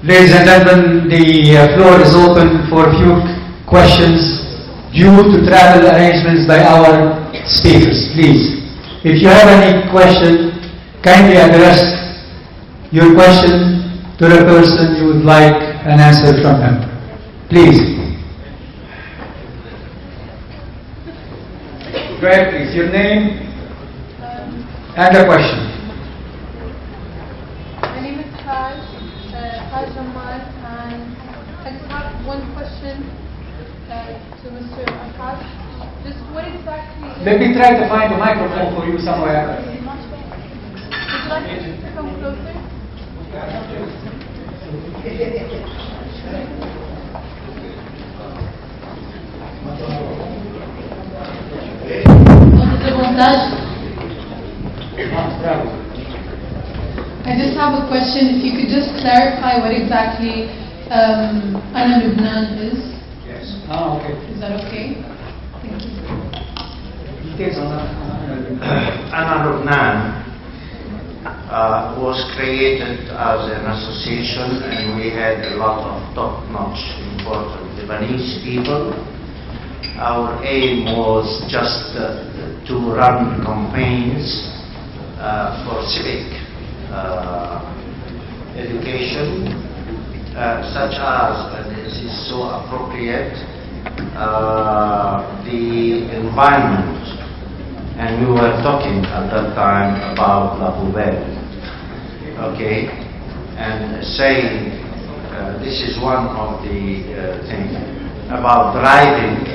Ladies and gentlemen, the floor is open for a few questions due to travel arrangements by our speakers. Please, if you have any question, kindly address your question to the person you would like an answer from him. Please. Go ahead, please. Your name and the question. My name is Taj Jamal, and I just have one question to Mr. Akash. Just what exactly... Let me try to find a microphone for you somewhere. Would you like to come closer? I just have a question. If you could just clarify what exactly Lebanon is. Yes. Ah, okay. Is that okay? Thank you. Lebanon was created as an association, and we had a lot of top-notch, important Lebanese people. Our aim was just to run campaigns for civic education, such as, and this is so appropriate, the environment. And we were talking at that time about La Poubelle, okay, and saying this is one of the things about driving,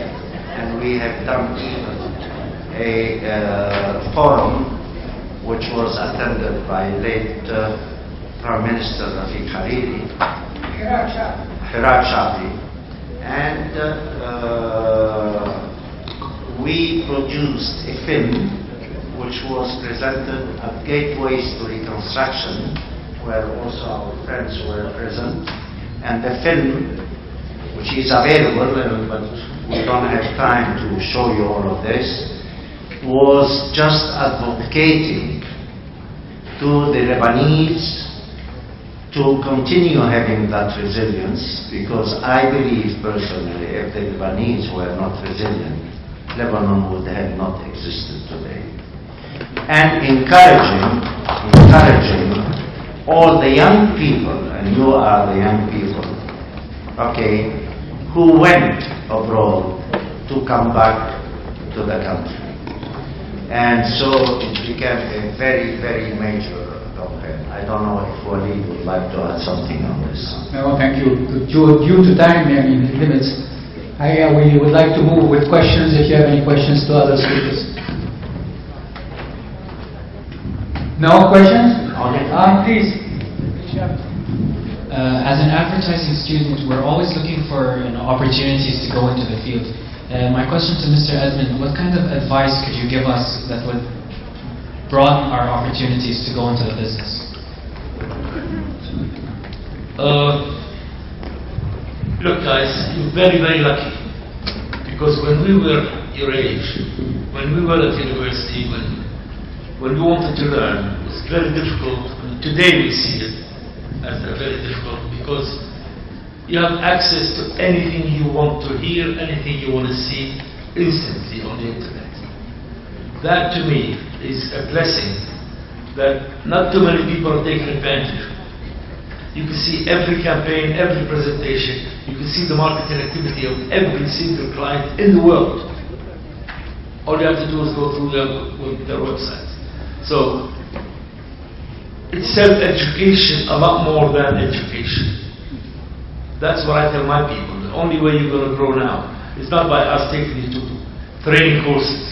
and we have done even a forum which was attended by late Prime Minister Rafiq Hariri, Hirak Shafi, and we produced a film which was presented at Gateways to Reconstruction, where also our friends were present, and the film, which is available, but we don't have time to show you all of this, was just advocating to the Lebanese to continue having that resilience, because I believe personally if the Lebanese were not resilient, Lebanon would have not existed today. And encouraging all the young people, and you are the young people, okay, who went abroad to come back to the country. And so it became a very, very major campaign. I don't know if Walid would like to add something on this. No, thank you. Due to time, limits, we would like to move with questions, if you have any questions to other speakers. No questions? Please. As an advertising student, we're always looking for opportunities to go into the field. My question to Mr. Edmond, what kind of advice could you give us that would broaden our opportunities to go into the business? Look guys, you're very, very lucky. Because when we were your age, when we were at university, when we wanted to learn, it was very difficult. Today we see it as very difficult because you have access to anything you want to hear, anything you want to see instantly on the internet. That to me is a blessing that not too many people are taking advantage of. You can see every campaign, every presentation. You can see the marketing activity of every single client in the world. All you have to do is go through their website. So it's self-education a lot more than education. That's what I tell my people. The only way you're going to grow now is not by us taking you to training courses.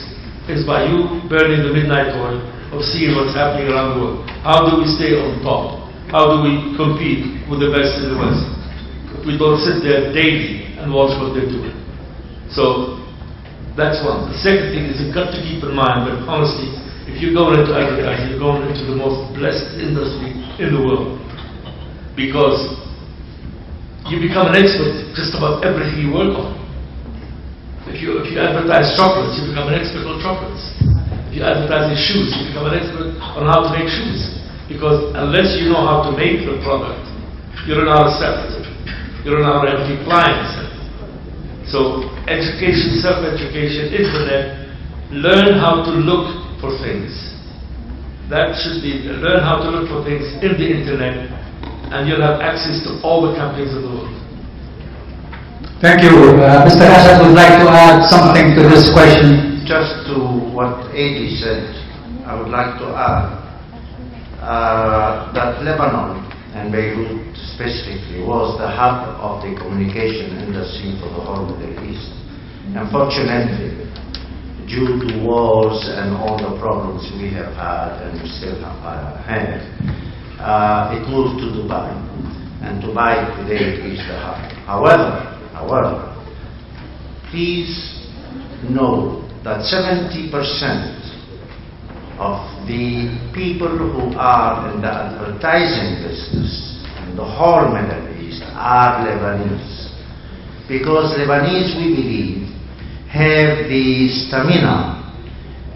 It's by you burning the midnight oil of seeing what's happening around the world. How do we stay on top? How do we compete with the best in the West? We don't sit there daily and watch what they're doing. So that's one. The second thing is you've got to keep in mind that honestly, if you're going into advertising, you're going into the most blessed industry in the world. Because you become an expert just about everything you work on. If you advertise chocolates, you become an expert on chocolates. If you advertise shoes, you become an expert on how to make shoes. Because unless you know how to make the product, You're in our set. You're in our empty client set. So education, self-education, internet, learn how to look for things. That should be, learn how to look for things in the internet, and you'll have access to all the companies in the world. Thank you. Mr. Asad would like to add something to this question. Just to what Adi said, I would like to add that Lebanon and Beirut specifically was the hub of the communication industry for the whole Middle East. Unfortunately, due to wars and all the problems we have had and we still have had, it moved to Dubai. And Dubai today is the hub. However, please know that 70% of the people who are in the advertising business in the whole Middle East are Lebanese. Because Lebanese, we believe, have the stamina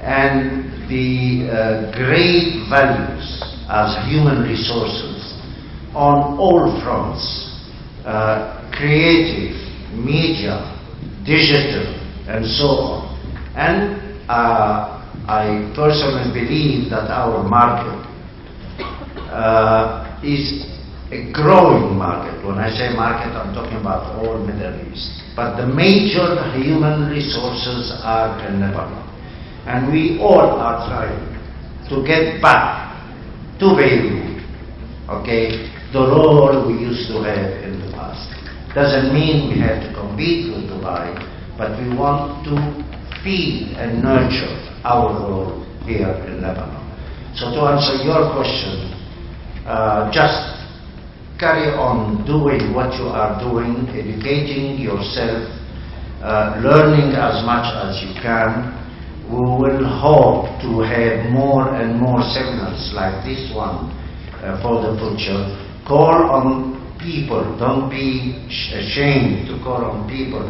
and the great values as human resources on all fronts, creative, media, digital, and so on. And I personally believe that our market is a growing market. When I say market, I'm talking about all Middle East. But the major human resources are in Lebanon. And we all are trying to get back to Beirut, okay, the role we used to have in the past. Doesn't mean we have to compete with Dubai, but we want to feed and nurture our role here in Lebanon. So to answer your question, just carry on doing what you are doing, educating yourself, learning as much as you can. We will hope to have more and more seminars like this one for the future. Call on people, don't be ashamed to call on people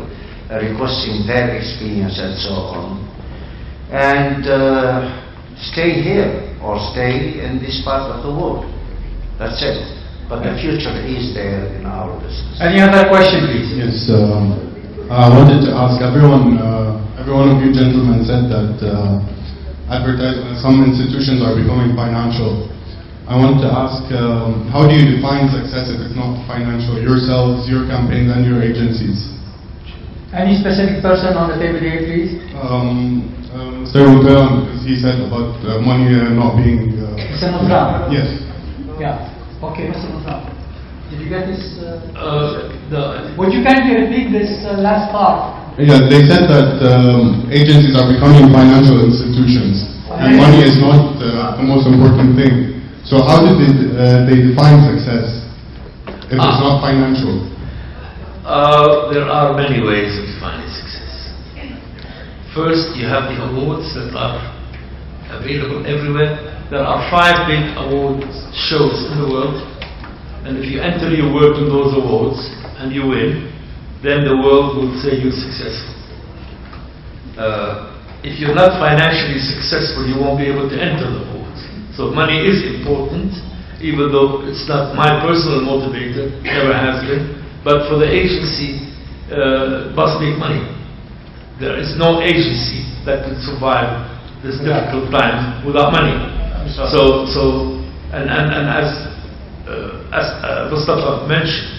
requesting their experience and so on. And stay here or stay in this part of the world. That's it. But the future is there in our business. Any other question, please? Yes, I wanted to ask every one of you gentlemen said that some institutions are becoming financial. I want to ask, how do you define success if it's not financial? Yourselves, your campaigns, and your agencies. Any specific person on the table here, please? Mr. Mutran, because he said about money not being... Mr. Mutran? Yes. Yeah. Okay, Mr. Mutran. Did you get this? Would you kindly repeat this last part? Yeah, they said that agencies are becoming financial institutions, and money is not the most important thing. So how did they define success if it's not financial? There are many ways of defining success. First, you have the awards that are available everywhere. There are 5 big award shows in the world, and if you enter your work in those awards and you win, then the world will say you're successful. If you're not financially successful, you won't be able to enter the awards. So money is important, even though it's not my personal motivator, never has been. But for the agency, must make money. There is no agency that can survive this difficult time without money. And as Mustafa mentioned,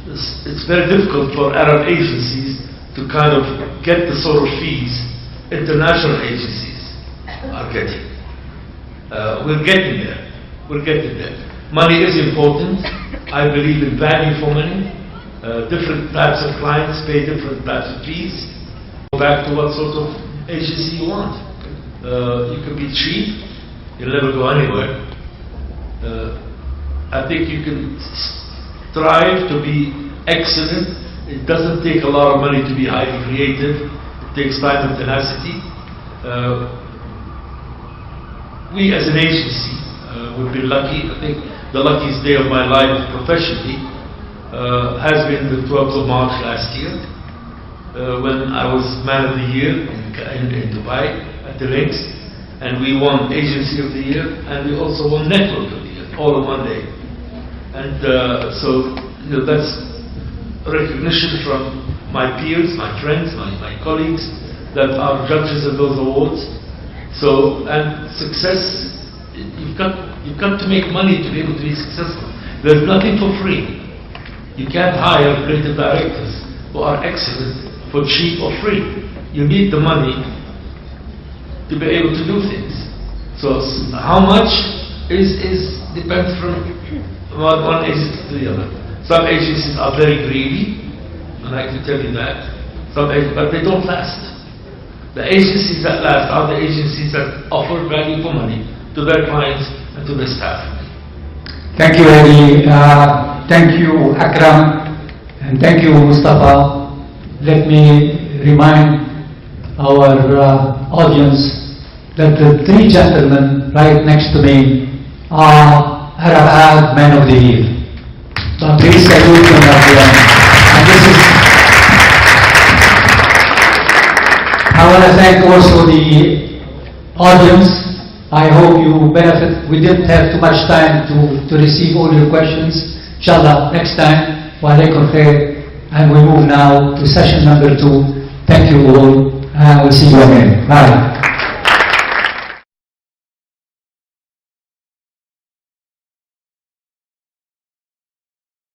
it's very difficult for Arab agencies to kind of get the sort of fees international agencies are getting. We're getting there. We're getting there. Money is important. I believe in value for money. Different types of clients pay different types of fees. Go back to what sort of agency you want. You can be cheap. You'll never go anywhere. I think you can strive to be excellent. It doesn't take a lot of money to be highly creative. It takes time and tenacity. We as an agency would be lucky. I think the luckiest day of my life professionally has been the 12th of March last year when I was Man of the Year in Dubai at the Links, and we won Agency of the Year and we also won Network of the Year all in one day. And so that's recognition from my peers, my friends, my colleagues that are judges of those awards. So, and success, you've got to make money to be able to be successful. There's nothing for free. You can't hire creative directors who are excellent for cheap or free. You need the money to be able to do things. So how much depends from one agency to the other. Some agencies are very greedy, and I can tell you that. But they don't last. The agencies that last are the agencies that offer value for money to their clients and to their staff. Thank you, Eddie. Thank you, Akram, and thank you, Mustafa. Let me remind our audience that the three gentlemen right next to me are Arab Men of the Year. So please salute them again. And this is, I want to thank also the audience. I hope you benefit. We didn't have too much time to receive all your questions. Inshallah, next time, wa alaikum khair. And we move now to session number 2. Thank you all, and we'll see you again. Bye.